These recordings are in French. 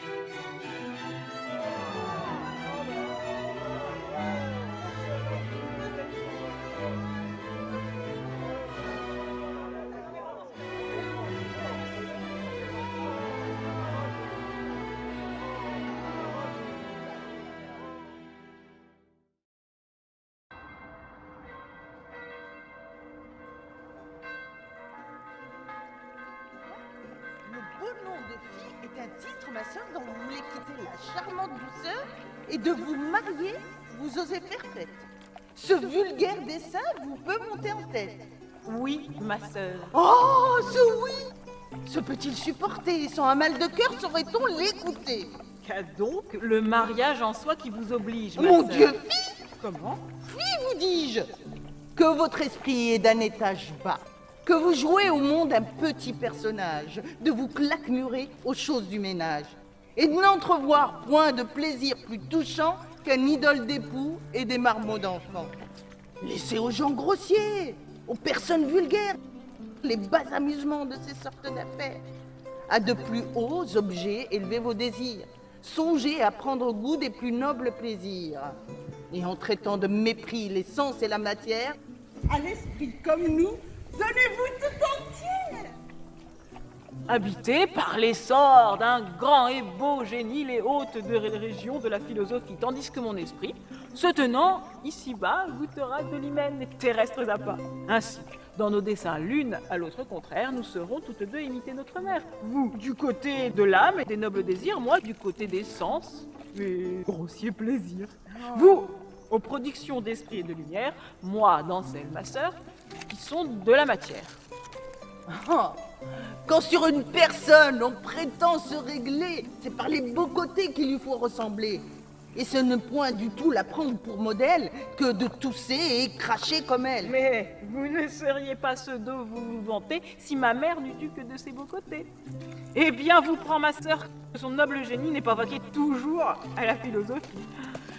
Le beau nom de fille est un titre, ma sœur, dont vous voulez quitter la charmante douceur et de vous marier, vous osez faire tête. Ce vulgaire dessin vous peut monter en tête. Oui, ma sœur. Oh, ce oui! Se peut-il supporter? Sans un mal de cœur, saurait-on l'écouter? Qu'a donc le mariage en soi qui vous oblige, ma Mon sœur? Dieu, fille! Comment? Fille, vous dis-je! Que votre esprit est d'un étage bas, que vous jouez au monde un petit personnage, de vous claquemurer aux choses du ménage, et de n'entrevoir point de plaisir plus touchant qu'un idole d'époux et des marmots d'enfants. Laissez aux gens grossiers, aux personnes vulgaires, les bas amusements de ces sortes d'affaires. À de plus hauts objets, élevez vos désirs. Songez à prendre goût des plus nobles plaisirs. Et en traitant de mépris les sens et la matière, à l'esprit comme nous, donnez-vous tout entier. Habité par l'essor d'un grand et beau génie, les hautes de régions de la philosophie, tandis que mon esprit, se tenant ici-bas, goûtera de l'hymen terrestres à pas. Ainsi, dans nos dessins l'une à l'autre contraire, nous serons toutes deux imiter notre mère. Vous, du côté de l'âme et des nobles désirs, moi, du côté des sens et grossiers plaisirs. Vous, aux productions d'esprit et de lumière, moi, dans celles, ma sœur, qui sont de la matière. Oh, quand sur une personne on prétend se régler, c'est par les beaux côtés qu'il lui faut ressembler. Et ce n'est point du tout la prendre pour modèle que de tousser et cracher comme elle. Mais vous ne seriez pas ceux dont vous vous vantez si ma mère n'eût eu que de ses beaux côtés. Eh bien, vous prend ma sœur que son noble génie n'est pas vaqué toujours à la philosophie.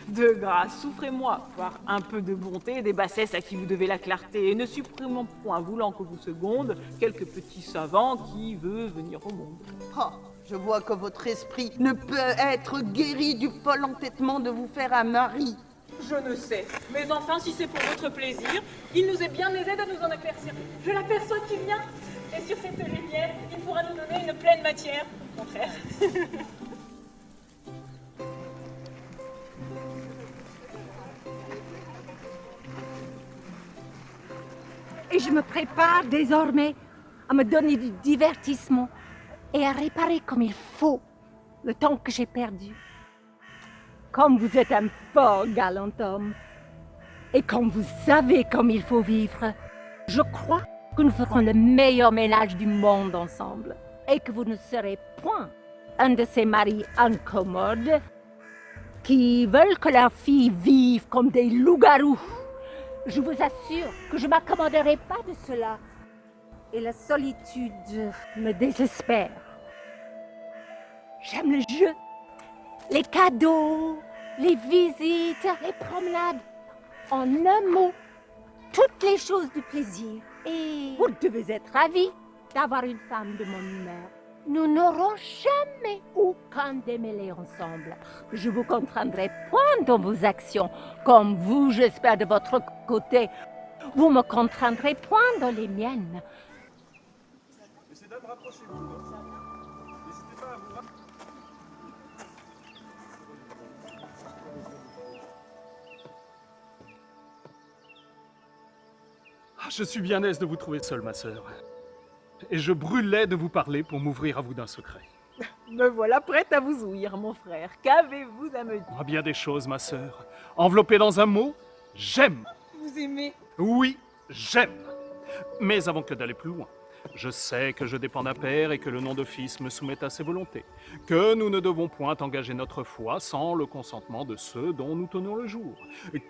De grâce, souffrez-moi par un peu de bonté et des bassesses à qui vous devez la clarté, et ne supprimons point, voulant que vous seconde, quelques petits savants qui veut venir au monde. Oh, je vois que votre esprit ne peut être guéri du fol entêtement de vous faire un mari. Je ne sais, mais enfin, si c'est pour votre plaisir, il nous est bien aisé de nous en éclaircir. Je l'aperçois qui vient, et sur cette lumière, il pourra nous donner une pleine matière. Au contraire. Et je me prépare désormais à me donner du divertissement et à réparer comme il faut le temps que j'ai perdu. Comme vous êtes un fort galant homme et comme vous savez comme il faut vivre, je crois que nous ferons le meilleur ménage du monde ensemble et que vous ne serez point un de ces maris incommodes qui veulent que leurs filles vivent comme des loups-garous. Je vous assure que je ne m'accommoderai pas de cela. Et la solitude me désespère. J'aime le jeu, les cadeaux, les visites, les promenades. En un mot, toutes les choses du plaisir. Et vous devez être ravis d'avoir une femme de mon humeur. Nous n'aurons jamais aucun démêlé ensemble. Je vous contraindrai point dans vos actions, comme vous, j'espère, de votre côté. Vous me contraindrez point dans les miennes. Messieurs, dames, rapprochez-vous. N'hésitez pas à vous rapprocher. Je suis bien aise de vous trouver seule, ma sœur. Et je brûlais de vous parler pour m'ouvrir à vous d'un secret. Me voilà prête à vous ouïr, mon frère. Qu'avez-vous à me dire? Ah, bien des choses, ma sœur. Enveloppé dans un mot, j'aime. Vous aimez? Oui, j'aime. Mais avant que d'aller plus loin, je sais que je dépends d'un père et que le nom de fils me soumet à ses volontés, que nous ne devons point engager notre foi sans le consentement de ceux dont nous tenons le jour,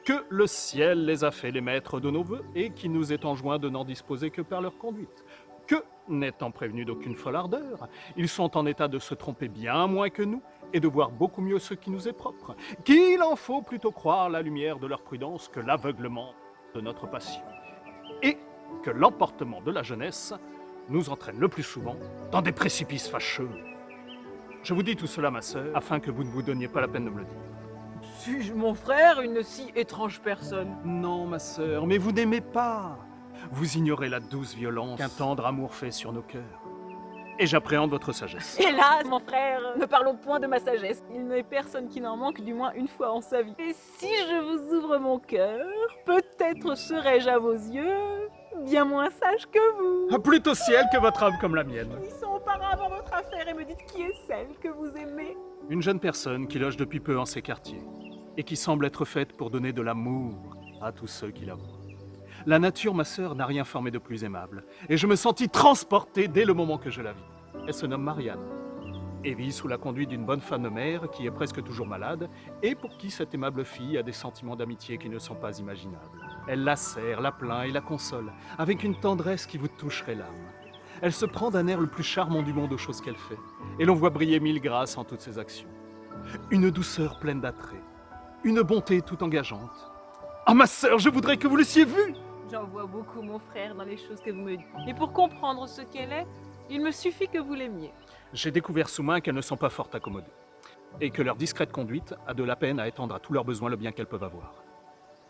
que le ciel les a fait les maîtres de nos vœux et qu'il nous est enjoint de n'en disposer que par leur conduite, que, n'étant prévenus d'aucune folle ardeur, ils sont en état de se tromper bien moins que nous et de voir beaucoup mieux ce qui nous est propre, qu'il en faut plutôt croire la lumière de leur prudence que l'aveuglement de notre passion, et que l'emportement de la jeunesse nous entraîne le plus souvent dans des précipices fâcheux. Je vous dis tout cela, ma sœur, afin que vous ne vous donniez pas la peine de me le dire. Suis-je mon frère, une si étrange personne? Non, ma sœur, mais vous n'aimez pas. Vous ignorez la douce violence qu'un tendre amour fait sur nos cœurs. Et j'appréhende votre sagesse. Hélas, mon frère, ne parlons point de ma sagesse. Il n'est personne qui n'en manque du moins une fois en sa vie. Et si je vous ouvre mon cœur, peut-être serai-je à vos yeux bien moins sage que vous. Plutôt ciel que votre âme comme la mienne. Finissons auparavant votre affaire et me dites qui est celle que vous aimez. Une jeune personne qui loge depuis peu en ces quartiers et qui semble être faite pour donner de l'amour à tous ceux qui la voient. La nature, ma sœur, n'a rien formé de plus aimable et je me sentis transporté dès le moment que je la vis. Elle se nomme Marianne et vit sous la conduite d'une bonne femme de mère qui est presque toujours malade et pour qui cette aimable fille a des sentiments d'amitié qui ne sont pas imaginables. Elle la serre, la plaint et la console avec une tendresse qui vous toucherait l'âme. Elle se prend d'un air le plus charmant du monde aux choses qu'elle fait et l'on voit briller mille grâces en toutes ses actions. Une douceur pleine d'attrait, une bonté tout engageante. Ah, ma sœur, je voudrais que vous l'eussiez vue! J'en vois beaucoup, mon frère, dans les choses que vous me dites. Et pour comprendre ce qu'elle est, il me suffit que vous l'aimiez. J'ai découvert sous main qu'elles ne sont pas fort accommodées et que leur discrète conduite a de la peine à étendre à tous leurs besoins le bien qu'elles peuvent avoir.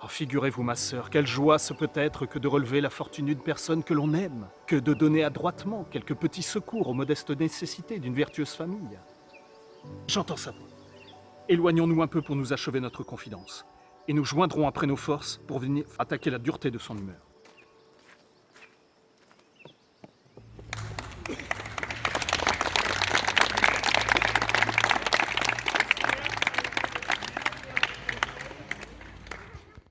Oh, figurez-vous, ma sœur, quelle joie ce peut être que de relever la fortune d'une personne que l'on aime, que de donner adroitement quelques petits secours aux modestes nécessités d'une vertueuse famille. J'entends sa voix. Éloignons-nous un peu pour nous achever notre confidence, et nous joindrons après nos forces pour venir attaquer la dureté de son humeur.